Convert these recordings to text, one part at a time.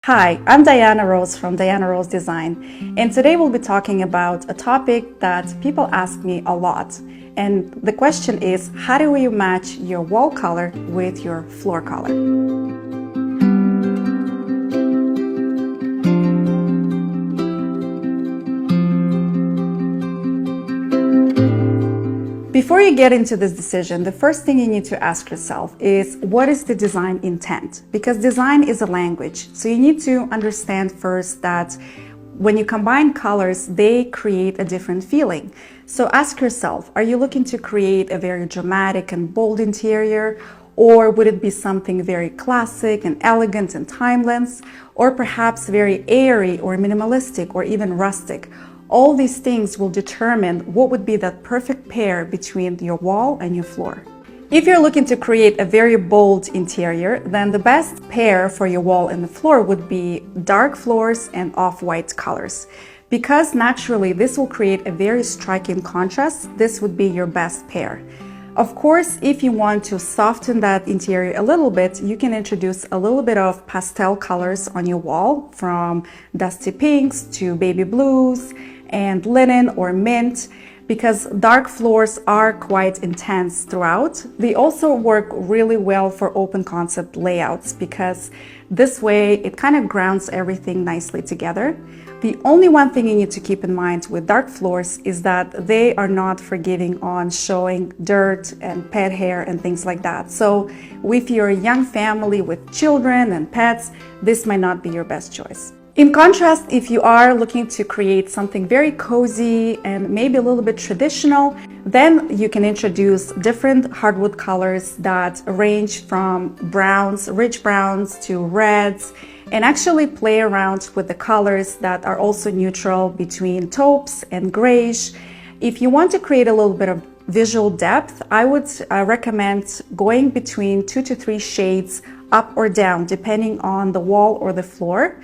Hi, I'm Diana Rose from Diana Rose Design, and today we'll be talking about a topic that people ask me a lot. And the question is, how do you match your wall color with your floor color? Before you get into this decision, the first thing you need to ask yourself is, what is the design intent? Because design is a language. So you need to understand first that when you combine colors, they create a different feeling. So ask yourself, are you looking to create a very dramatic and bold interior? Or would it be something very classic and elegant and timeless? Or perhaps very airy or minimalistic or even rustic? All these things will determine what would be that perfect pair between your wall and your floor. If you're looking to create a very bold interior, then the best pair for your wall and the floor would be dark floors and off-white colors. Because naturally this will create a very striking contrast, this would be your best pair. Of course, if you want to soften that interior a little bit, you can introduce a little bit of pastel colors on your wall, from dusty pinks to baby blues and linen or mint, because dark floors are quite intense throughout. They also work really well for open concept layouts because this way it kind of grounds everything nicely together. The only one thing you need to keep in mind with dark floors is that they are not forgiving on showing dirt and pet hair and things like that. So if you're a young family with children and pets, this might not be your best choice. In contrast, if you are looking to create something very cozy and maybe a little bit traditional, then you can introduce different hardwood colors that range from browns, rich browns, to reds, and actually play around with the colors that are also neutral between taupes and grayish. If you want to create a little bit of visual depth, I would recommend going between 2 to 3 shades up or down, depending on the wall or the floor.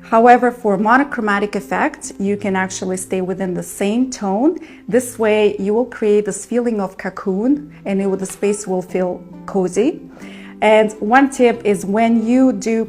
However, for monochromatic effect, you can actually stay within the same tone. This way you will create this feeling of cocoon and the space will feel cozy. And one tip is, when you do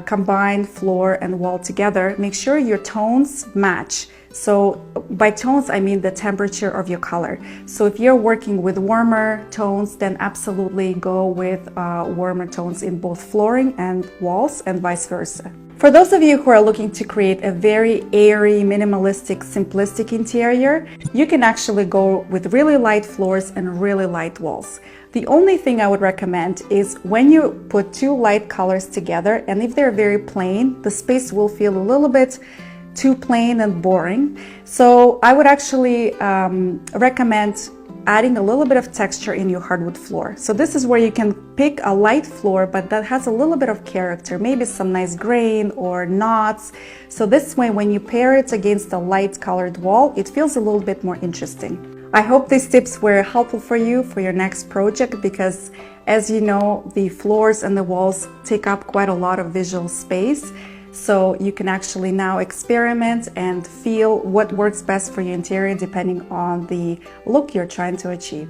combine floor and wall together, make sure your tones match. So by tones, I mean the temperature of your color. So if you're working with warmer tones, then absolutely go with warmer tones in both flooring and walls, and vice versa. For those of you who are looking to create a very airy, minimalistic, simplistic interior, you can actually go with really light floors and really light walls. The only thing I would recommend is, when you put two light colors together, and if they're very plain, the space will feel a little bit too plain and boring. So I would actually recommend adding a little bit of texture in your hardwood floor. So this is where you can pick a light floor, but that has a little bit of character, maybe some nice grain or knots. So this way, when you pair it against a light colored wall, it feels a little bit more interesting. I hope these tips were helpful for you for your next project, because as you know, the floors and the walls take up quite a lot of visual space. So you can actually now experiment and feel what works best for your interior depending on the look you're trying to achieve.